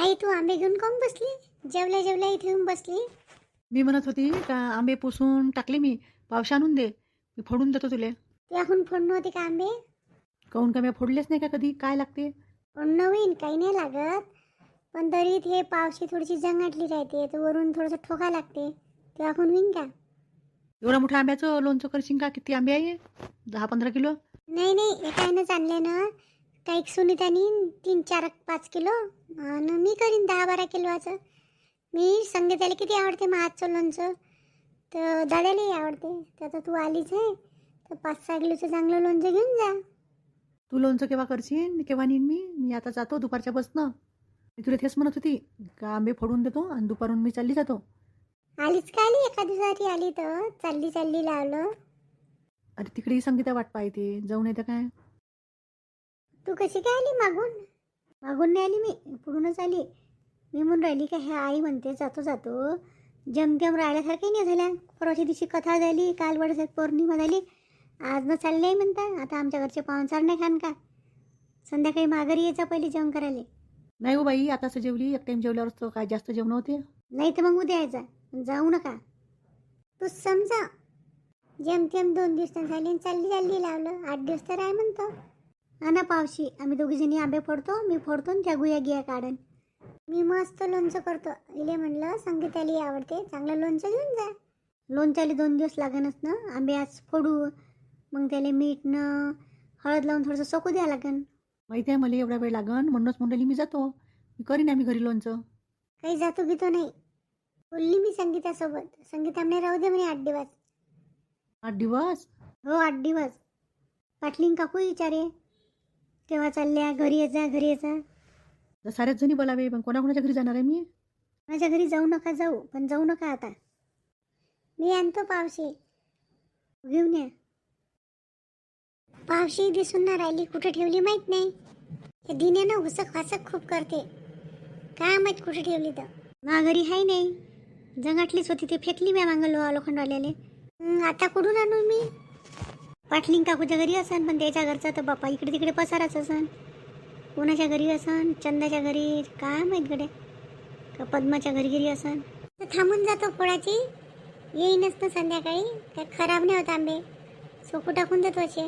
आई तू आंबे घेऊन काऊन बसली? जेवल्या जेवल्या इथे येऊन बसली. मी म्हणत होती का आंबे पुसून टाकले मी. पावशे आणून दे, मी फोडून देतो तुले. तुझ्याहून फोडणं होते का आंबे? काहून का मी फोडलेच नाही का कधी? काय लागते? फोडणं होईन काही नाही लागत, पण तरी ते पावशी थोडीशी जंगाटली राहते तर वरून थोडंसं ठोका लागते. तुझ्याहून होईन का? एवढ्या मोठ्या आंब्याचं लोणचं करशील का? किती आंबे आहे? 10-15 किलो. नाही नाही, एकानं आणले ना काही सुनीतानी 3-4-5 किलो आणि मी करीन 10-12 किलोचं. मी संगीताला किती आवडते महाजचं लोणचं, तर दादालाही आवडते. तर आता तू आलीच आहे तर 5-6 किलोचं चांगलं लोणचं घेऊन जा. तू लोणचं केव्हा करशील? केव्हा नेईन मी आता जातो दुपारच्या बसनं. मी तुला तेच म्हणत होती का आंबे फोडून देतो आणि दुपारून मी चालली जातो. आलीच का आली? एका दिवसासाठी आली तर चालली चालली लावलं. अरे तिकडेही संगीता वाट पाहते, जाऊन येतं काय? तू कशी काय आली मागून? मागून नाही आली मी, पुढूनच आली. मी म्हणून राहिली का ह्या आई म्हणते जातो जातो, जमजम राहिल्यासारखी नाही झाल्या. परवाच्या दिवशी कथा झाली, काल वडसात पौर्णिमा झाली, आज न चालले आहे म्हणता. आता आमच्या घरचे पाहुणचार नाही खान का? संध्याकाळी माघारी यायचा पहिले जेवण करायला. नाही हो बाई, आताच जेवली. एक टाईम जेवल्यावर तो काय जास्त जेवण होते? नाही तर मग उद्या यायचा, जाऊ नका. तू समजा जेमतेम 2 दिवस झाले चालली चालली लावलं. 8 दिवस तर आहे म्हणतो. ना पावशी आम्ही दोघीजणी आंबे फोडतो, मी फोडतो आणि त्या गुया गिया काढन. मी मस्त लोणचं करतो. इले म्हणलं संगीताला आवडते, चांगलं लोणचं घेऊन जा. लोणच्याला 2 दिवस लागणच ना. आंबे आज फोडू, मग त्याला मीठ न हळद लावून थोडंसं सोकू द्या लागन. माहिती आहे मला एवढा वेळ लागन, म्हणूनच म्हणली मी जातो. मी करीन आम्ही घरी लोणचं. काही जातो घेतो नाही, बोलली मी संगीतासोबत. संगीता म्हणे राहू दे म्हणे 8 दिवस. 8 दिवस? हो 8 दिवस. पाटलिंग काकू विचारे केव्हा चालल्या, घरी यायचा घरी यायचा. तर साऱ्याच जणी बोलावे, पण कोणाकोणाच्या घरी जाणार आहे मी? माझ्या घरी जाऊ नका, जाऊ पण जाऊ नका आता. मी आणतो पावशी, घेऊन या. पावशी दिसून ना राहिली, कुठे ठेवली माहित नाही. त्या दिन्यानं हुसक फासक खूप करते, काय माहित कुठे ठेवली. तर माघारी हाय नाही, जंगाटलीच होती, ते फेकली मी मागं लोखंडवाल्याले. आता कुठून आणू मी? पाटलिंग काकूच्या घरी असन, पण त्याच्या घरचा तर बापा इकडे तिकडे पसाराच असन. कोणाच्या घरी असन, चंदाच्या घरी, काय माहित गड्या, का पद्माच्या घरी असन. तर थांबून जातो फोडाची, येईनच ना संध्याकाळी. काय खराब नाही होत आंबे, सोकू टाकून देतो असे.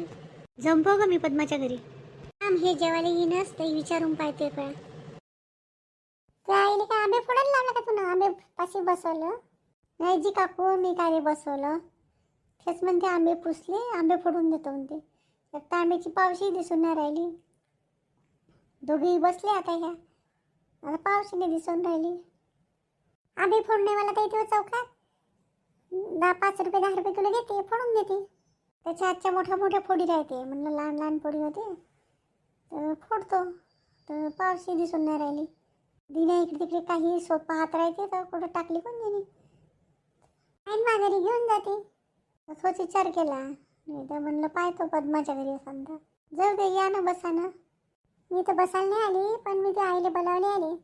जमतो का मी पद्माच्या घरी? थांब, हे जेवायला येईनच ते विचारून पाहते. काय त्या आईने काय आंबे फोडायला लावलं का तुला? आंबे पाशी बसवलं नाही जी काकू, मी काय रे बसवलं. तेच म्हणते आंबे पुसले, आंबे फोडून देतो म्हणते. एक तर आंब्याची पावशी दिसून नाही राहिली. दोघेही बसले आता ह्या, आता पावशी नाही दिसून राहिली. आंबे फोडणे मला तर इथे चौकात 5 रुपये 10 रुपये तुला घेते, फोडून देते. त्याच्या आजच्या मोठ्या मोठ्या फोडी राहते, म्हणलं लहान लहान फोडी होते तर फोडतो. तर पावशी दिसून नाही राहिली. दिल्या इकडे तिकडे काही सोपा हात राहते तर कुठं टाकली कोण दिली. आई माघारी घेऊन जाते, तोच विचार केला. नाही तर म्हणलं पाहतो पद्माच्या घरी असाल तर. जाऊ दे, या ना बसा ना. मी तर बसायला नाही आली, पण मी ते आईला बोलावले आले.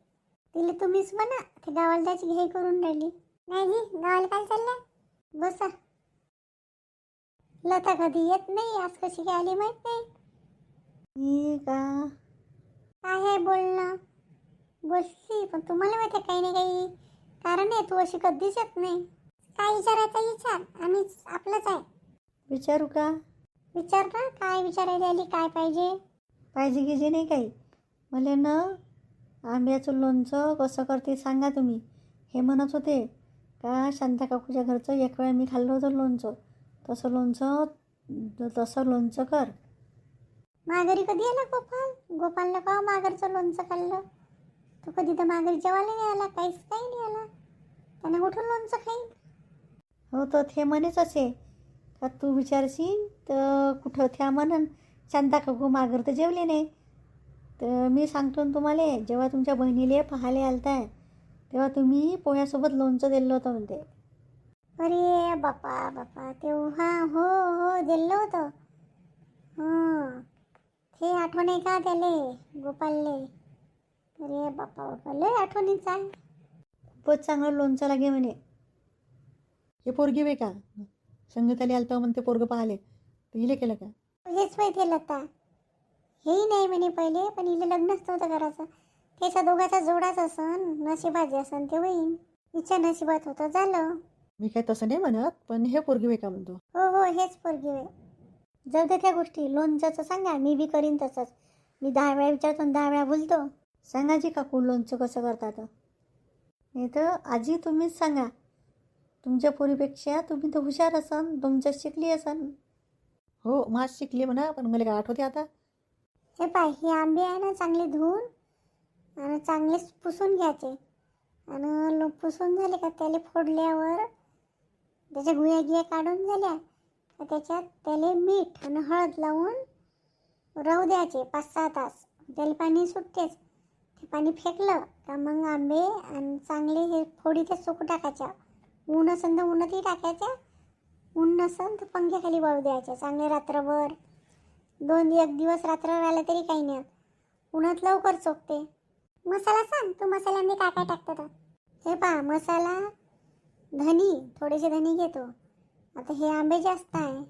तिला तुम्हीच म्हणा, ते गावाला त्याची घाई करून राहिली. नाही जी, गावाला काय चाललंय, बसा. लता कधी येत नाही, आज कशी काय आली माहित नाही. मी का काय आहे बोलणं, बसली. पण तुम्हाला माहिती आहे काही नाही काही कारण आहे, तू अशी कधीच येत नाही. काय विचारायचा विचार, आम्ही आपलंच आहे. विचारू का? विचार ना, काय विचारायला आली, काय पाहिजे? पाहिजे की जे नाही काही. मला ना आंब्याचं लोणचं कसं करते सांगा तुम्ही. हे म्हणत होते का शांता काकूच्या घरचं एक वेळा मी खाल्लं होतं लोणचं, तसं लोणचं कर. माघारी कधी आला गोपाल? गोपालला का माघारचं लोणचं खाल्लं? तो कधी तर माघारी जेवायला नाही आला, काही नाही आला. त्याने कुठून लोणचं खाईन? हो तर ते म्हणेच असे का तू विचारशील तर कुठं त्या म्हणन शांता काकू माघार तर जेवले नाही. तर मी सांगतो ना तुम्हाला, जेव्हा तुमच्या बहिणीले पाहायला आलताय तेव्हा तुम्ही पोह्यासोबत लोणचं दिलं होतं म्हणते. अरे बापा बापा, तेव्हा हो हो दिलं होतं. हां, ते आठवण आहे का त्याले गोपालले? अरे बापा बापा, लय आठवणीच आहे. खूपच चांगलं लोणचं लागे म्हणे. हे पोरगी वे का संगीताला आलतं म्हणते पोरगं पाहिले, तर हिले केलं का? हेच माहिती लता, हेही नाही म्हणे पहिले, पण हिला लग्नच नव्हतं करायचं. त्याचा दोघाचा जोडाच असन, नशिबात जे असन ते होईन. तिच्या नशिबात होतं झालं. मी काय तसं नाही म्हणत, पण हे पोरगी वे का म्हणतो. हो हो, हेच पोरगी होय. जाऊ दे त्या गोष्टी. लोणचं सांगा, मी बी करीन तसंच. मी 10 वेळा विचारतो आणि 10 वेळा बोलतो. सांगायची काकू लोणचं कसं करतात. नाही तर आजी तुम्हीच सांगा. तुमच्या पोरीपेक्षा तुम्ही तर हुशार असन, तुमच्यात शिकली असन. हो माझ शिकली म्हणा, पण मला काय आठवते आता. हे पाय, हे आंबे आहे ना चांगले धुवून आणि चांगले पुसून घ्यायचे. आणि पुसून झाले का त्याला फोडल्यावर त्याच्या गुया गिया काढून झाल्या का त्याच्यात त्याला मीठ आणि हळद लावून राहू द्यायचे 5-6 तास. त्याला पाणी सुटतेच. ते पाणी फेकलं का मग आंबे आणि चांगले हे फोडी ते सुकू टाकायच्या. ऊन असेल तर उन्हातही टाकायच्या, ऊन नसेल तर पंख्याखाली वाळू द्यायच्या चांगले रात्रभर. 1 दिवस रात्र राहिला तरी काही नाही, उन्हात लवकर चोखते. मसाला सांग तू, मसाल्यामध्ये काय काय टाकतं तर. हे पहा, मसाला धनी, थोडेसे धनी घेतो. आता हे आंबे जास्त आहे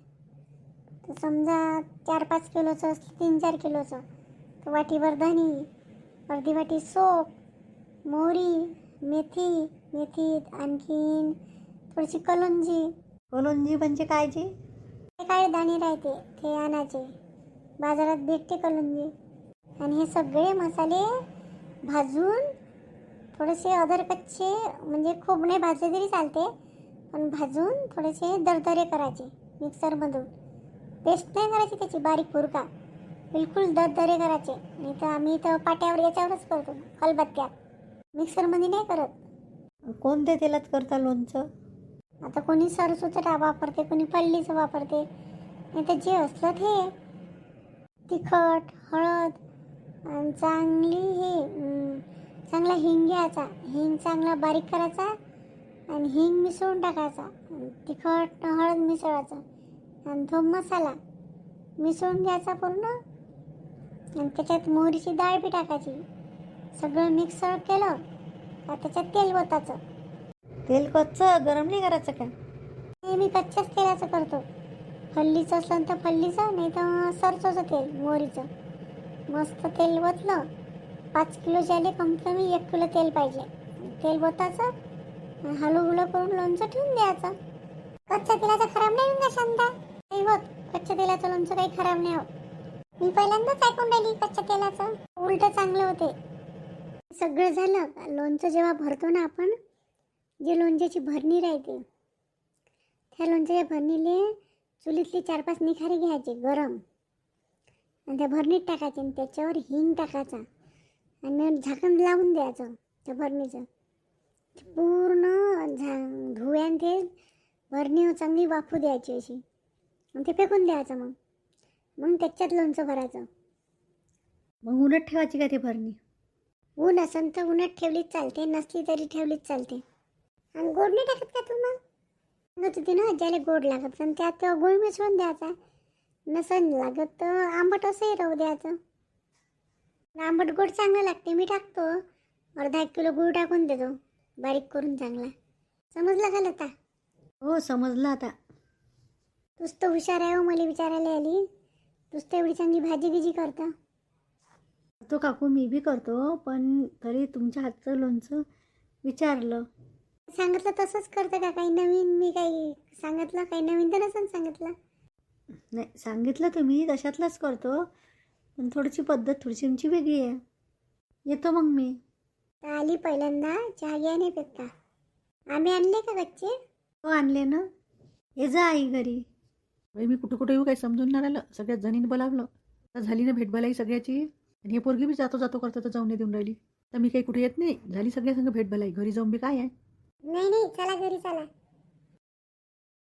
तर समजा 4-5 किलोचं असलं, 3-4 किलोचं तर वाटीभर धनी, अर्धी वाटी सोप, मोहरी, मेथी आणखीन थोडीशी कलोंजी. कलोंजी म्हणजे काय जी? ते काळे दाणे राहते ते आणायचे, बाजारात भेटते कलोंजी. आणि हे सगळे मसाले भाजून थोडेसे अदर कच्चे, म्हणजे खूप नाही भाजले तरी चालते, पण भाजून थोडेसे दरदरे करायचे मिक्सरमधून. पेस्ट नाही करायची त्याची बारीक फुरका, बिलकुल दरदरे करायचे. नाही तर आम्ही तर पाट्यावर याच्यावरच करतो, खलबत्त्यात, मिक्सरमध्ये नाही करत. कोणत्या तेलात करता लोणचं? आता कोणी सरसूचं वापरते, कोणी पल्लीचं वापरते. नाही तर जे असलं ते तिखट, हळद आणि चांगला हिंग घ्यायचा. हिंग चांगला बारीक करायचा आणि हिंग मिसळून टाकायचा. तिखट हळद मिसळायचं आणि तो मसाला मिसळून घ्यायचा पूर्ण. आणि त्याच्यात मोहरीची डाळ बी टाकायची. सगळं मिक्सर केलं का त्याच्यात तेल ओतायचं. तेल कच्चं गरम नाही करायचं का? हे मी कच्च्याच तेलाचं करतो. फल्लीचं असलं तर फल्लीचं, नाही तर सरसोचं तेल, मोहरीचं. मस्त तेल ओतलं. 5 किलोचे आले कमीत कमी 1 किलो तेल पाहिजे. तेल ओतायचं, हळूहळू करून लोणचं ठेवून द्यायचं. कच्च्या तेलाचं खराब नाही होऊन का शांता? नाही होत, कच्च्या तेलाचं लोणचं काही खराब नाही होत. मी पहिल्यांदाच ऐकून राहिली कच्च्या तेलाचं, उलट चांगलं होते. सगळं झालं. लोणचं जेव्हा भरतो ना आपण, जे लोणच्याची भरणी राहते त्या लोणच्याच्या भरणीले चुलीतली 4-5 निखारे घ्यायचे गरम आणि त्या भरणीत टाकायचे आणि त्याच्यावर हिंग टाकायचा आणि झाकण लावून द्यायचं त्या भरणीचं. पूर्ण धुव्यान ते भरणी चांगली वाफू द्यायची अशी आणि ते फेकून द्यायचं. मग त्याच्यात लोणचं भरायचं. मग उन्हात ठेवायची का ते भरणी? ऊन असेल तर उन्हात ठेवलीच चालते, नसली तरी ठेवलीच चालते. आणि गोड नाही टाकत का तू? मग सांगत होती ना ज्याला गोड लागत आणि त्यात गुळ मिसळून द्यायचा. नसन लागत तर आंबट असंही राहू द्यायचं. आंबट गोड चांगलं लागते. मी टाकतो, अर्धा 1 किलो गुळ टाकून देतो बारीक करून चांगला. समजलं का लता? हो समजलं आता. तूच तर हुशार आहे हो, मला विचारायला आली. तूच तर एवढी चांगली भाजी गिजी करता. तो काकू मी बी करतो, पण तरी तुमच्या हातचं लोणचं विचारलं. सांगितलं तसंच करतं का? काही नवीन मी काही सांगितलं? काही नवीन तर नसेल सांगितलं. नाही सांगितलं तुम्ही तशातलंच करतो, पण थोडीशी पद्धत थोडीशी तुमची वेगळी आहे. येतो मग मी. तर आली पहिल्यांदा चहा घ्या नाही पेत का? आम्ही आणले का कच्चे? हो आणले ना. ये जा आई घरी. मी कुठं कुठं येऊ काही समजून नाही राहिलं. सगळ्यात जणीने बोलावलं तर झाली ना भेटबलाई सगळ्याची. आणि हे पोरगी बी जातो करतं तर जाऊन नाही देऊन राहिली. तर मी काही कुठे येत नाही. झाली सगळ्या संग भेटबलाई. घरी जाऊन बी काय आहे. नाही चला घरी चला.